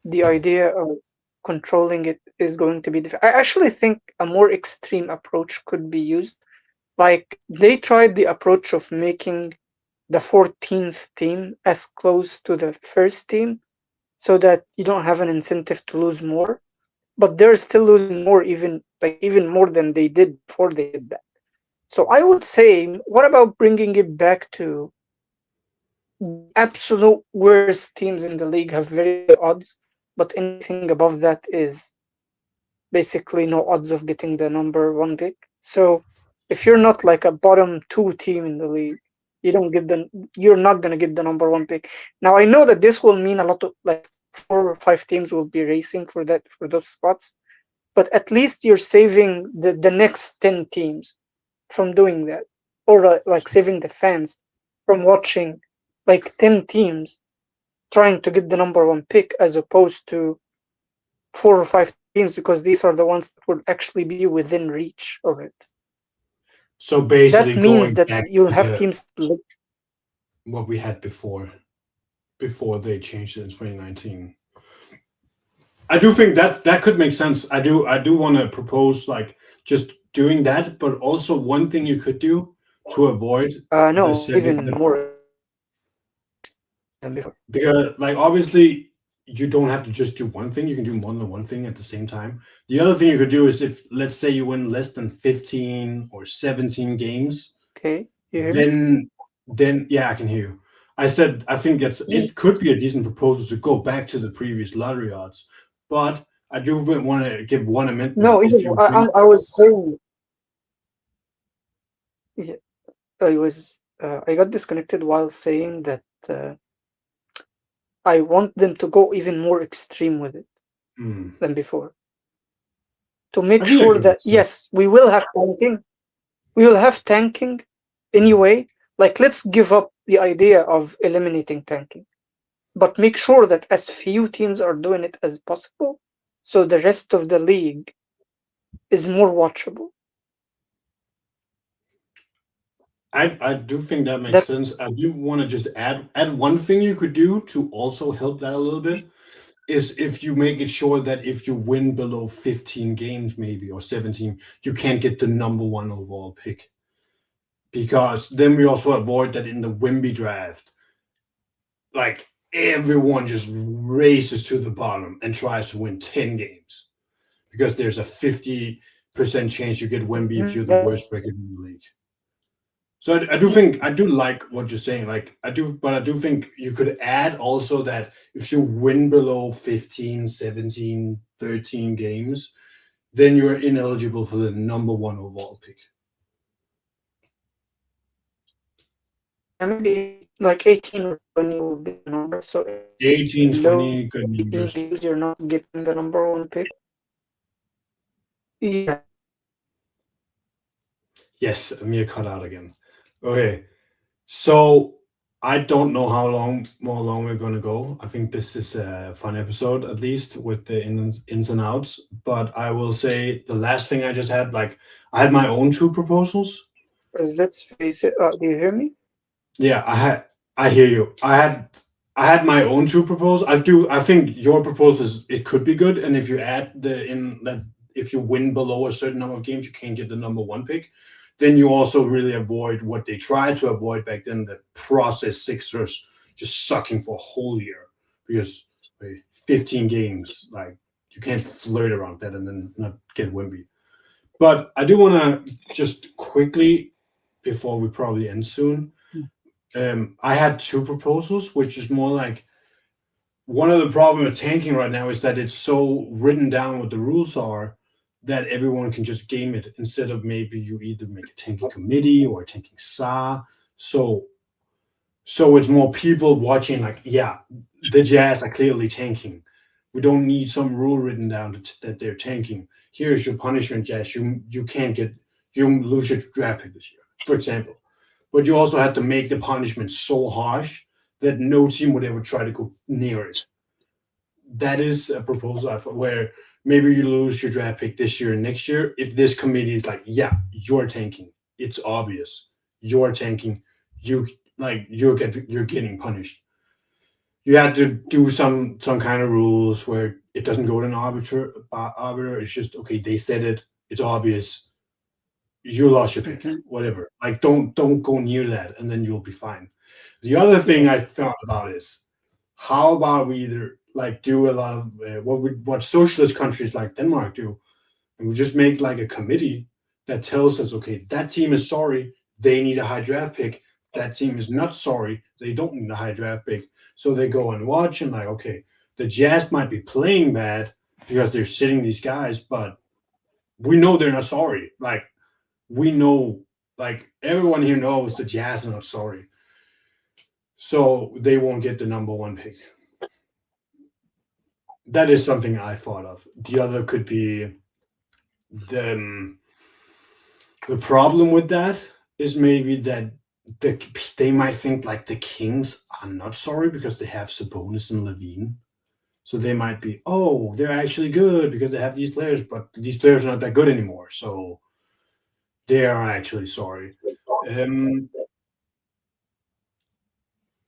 the idea of controlling it is going to be I actually think a more extreme approach could be used. Like they tried the approach of making the 14th team as close to the first team so that you don't have an incentive to lose more, but they're still losing more, even more than they did before they did that. So I would say, what about bringing it back to the absolute worst teams in the league have very high odds, but anything above that is basically no odds of getting the number one pick. So if you're not like a bottom two team in the league, you're not gonna get the number one pick. Now I know that this will mean a lot of like 4 or 5 teams will be racing for those spots, but at least you're saving the next 10 teams from doing that, or like saving the fans from watching like 10 teams trying to get the number one pick as opposed to 4 or 5 teams because these are the ones that would actually be within reach of it. So That basically, means going that back you'll to have the teams like, what we had before they changed it in 2019. I do think that that could make sense. I do want to propose like just doing that, but also one thing you could do to avoid the no, seven even more than before. because like obviously you don't have to just do one thing. You can do more than one thing at the same time. The other thing you could do is if let's say you win less than 15 or 17 games, Okay, you hear me? then yeah, I can hear you. I said I think it could be a decent proposal to go back to the previous lottery odds, but I do want to give one amendment. No, If even you I, win, I was saying, yeah, I got disconnected while saying that I want them to go even more extreme with it hmm, than before to make I think that sure could make that sense. yes, we will have tanking. We will have tanking anyway. Like, let's give up the idea of eliminating tanking, but make sure that as few teams are doing it as possible, so the rest of the league is more watchable. I do think that makes That sense. I do want to just add one thing you could do to also help that a little bit is if you make it sure that if you win below 15 games maybe or 17, you can't get the number one overall pick. Because then we also avoid that in the Wimby draft, like everyone just races to the bottom and tries to win 10 games because there's a 50% chance you get Wimby if you're the that worst record in the league. So I do think I do like what you're saying. Like I do, but I do think you could add also that if you win below 15, 17, 13 games, then you're ineligible for the number one overall pick. yeah, maybe like 18 or 20 will be the number. So if you win 18, below 20 good 18 numbers. games, you're not getting the number one pick. Yeah, Yes, Amir cut out again. Okay, so I don't know how long we're gonna go. I think this is a fun episode, at least with the ins and outs. But I will say the last thing I just had, like I had my own two proposals. because let's face it. Do you hear me? Yeah, I hear you. I had my own two proposals. I think your proposal is it could be good, and if you add the in that if you win below a certain number of games, you can't get the number one pick. Then you also really avoid what they tried to avoid back then, the process Sixers just sucking for a whole year because 15 games, like you can't flirt around that and then not get Wimby. But I do want to just quickly before we probably end soon I had two proposals, which is more like one of the problem with tanking right now is that it's so written down what the rules are that everyone can just game it instead of maybe you either make a tanking committee or a tanking SA. So so it's more people watching like, yeah, the Jazz are clearly tanking. We don't need some rule written down that they're tanking. Here's your punishment, Jazz. You can't get you lose your draft pick this year, for example. But you also had to make the punishment so harsh that no team would ever try to go near it. That is a proposal I thought where maybe you lose your draft pick this year and next year. If this committee is like, yeah, you're tanking, it's obvious, you're tanking, you you're getting punished. You had to do some kind of rules where it doesn't go to an arbiter. It's just okay. They said it. It's obvious. You lost your pick. Hmm. Whatever. Like don't go near that, and then you'll be fine. The other thing Yeah. I thought about is how about we either like do a lot of what socialist countries like Denmark do, and we just make like a committee that tells us, okay, that team is sorry, they need a high draft pick. That team is not sorry, they don't need a high draft pick. So they go and watch and like, okay, the Jazz might be playing bad because they're sitting these guys, but we know they're not sorry. Like we know, like everyone here knows the Jazz are not sorry, so they won't get the number one pick. That is something I thought of. The other could be the the problem with that is maybe that they might think like the Kings are not sorry because they have Sabonis and Levine. So they might be, oh, they're actually good because they have these players, but these players are not that good anymore. So they are actually sorry. Um,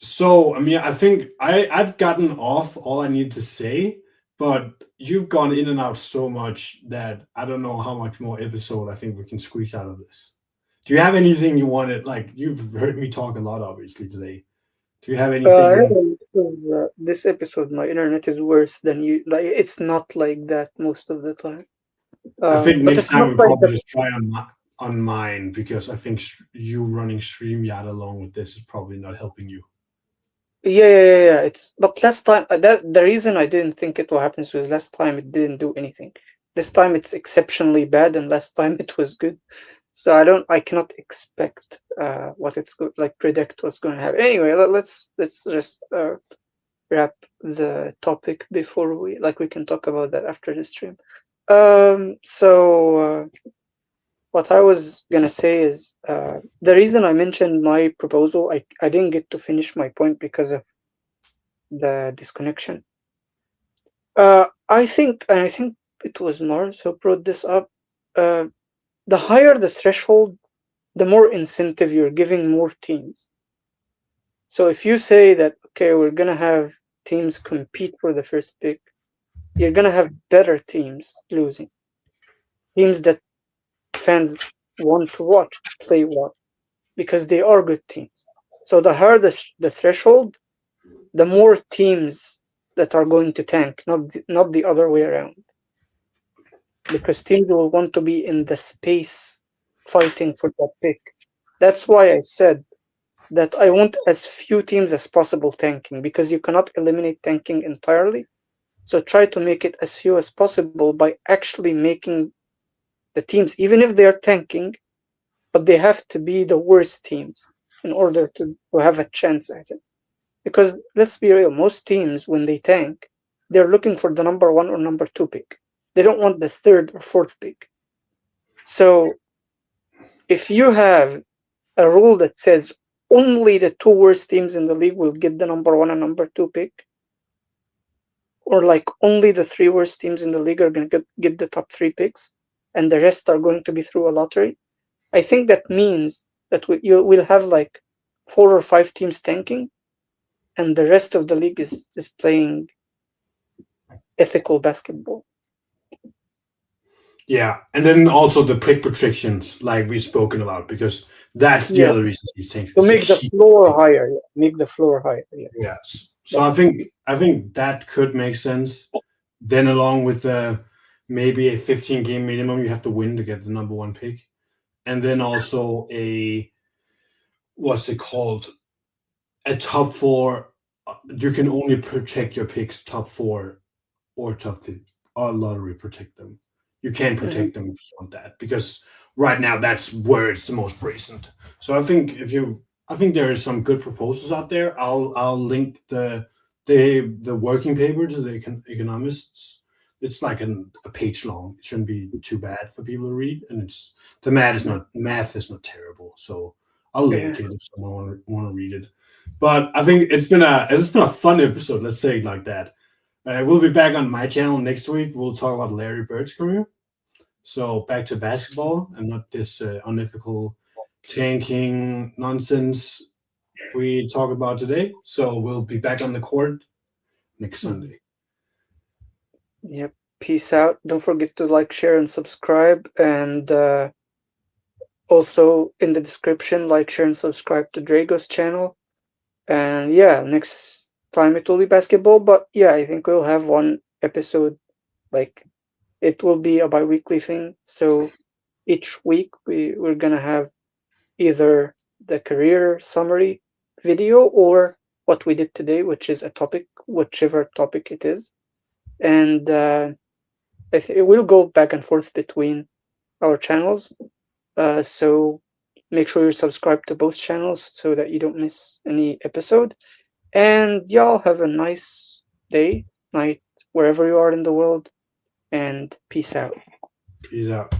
so I mean, I think I've gotten off all I need to say, but you've gone in and out so much that I don't know how much more episode I think we can squeeze out of this. Do you have anything you wanted? Like you've heard me talk a lot, obviously today. Do you have anything? Yeah, because, this episode, my internet is worse than you. Like, it's not like that most of the time. I think But next it's time not we like probably the. just try on mine because I think you running StreamYard along with this is probably not helping you. Yeah. It's but last time that the reason I didn't think it will happen was last time it didn't do anything. This time it's exceptionally bad, and last time it was good. So I cannot expect what it's good like predict what's going to happen. Anyway, let's just wrap the topic before we can talk about that after the stream. What I was gonna say is the reason I mentioned my proposal, I didn't get to finish my point because of the disconnection. I think it was Mars who brought this up. Uh, the higher the threshold, the more incentive you're giving more teams. So if you say that, okay, we're gonna have teams compete for the first pick, you're gonna have better teams losing, teams that fans want to watch play well because they are good teams. So the higher the threshold, the more teams that are going to tank, not the other way around. Because teams will want to be in the space fighting for that pick. That's why I said that I want as few teams as possible tanking because you cannot eliminate tanking entirely. So try to make it as few as possible by actually making the teams, even if they are tanking, but they have to be the worst teams in order to have a chance at it. Because let's be real, most teams, when they tank, they're looking for the number one or number two pick. They don't want the third or fourth pick. So if you have a rule that says only the two worst teams in the league will get the number one and number two pick, or like only the three worst teams in the league are going to get the top three picks, and the rest are going to be through a lottery, I think that means that you will have like four or five teams tanking, and the rest of the league is playing ethical basketball. Yeah, and then also the pick protections, like we've spoken about, because that's the Yeah, other reason these things to is to make the keep floor pick. higher. Yeah. Make the floor higher. Yeah, Yes. So that's I think that could make sense. Then along with maybe a 15 game minimum you have to win to get the number one pick, and then also a what's it called, a top four. You can only protect your picks top four or top three or lottery protect them. You can't mhm. protect them beyond that because right now that's where it's the most present. So I think there is some good proposals out there. I'll link the working paper to the economists. It's like a page long. It shouldn't be too bad for people to read, and the math is not terrible. So I'll Yeah. link it if someone want to read it. But I think it's been a fun episode. Let's say it like that. We'll be back on my channel next week. We'll talk about Larry Bird's career. So back to basketball and not this unethical tanking nonsense we talk about today. So we'll be back on the court next Mhm. Sunday. Yep. Peace out. Don't forget to like, share, and subscribe. And also in the description, like, share, and subscribe to Drago's channel. And yeah, next time it will be basketball. But yeah, I think we'll have one episode. Like it will be a bi-weekly thing. So each week we're gonna have either the career summary video or what we did today, which is a topic, whichever topic it is. And it will go back and forth between our channels. So make sure you're subscribed to both channels so that you don't miss any episode. And y'all have a nice day, night, wherever you are in the world, and peace out. Peace out.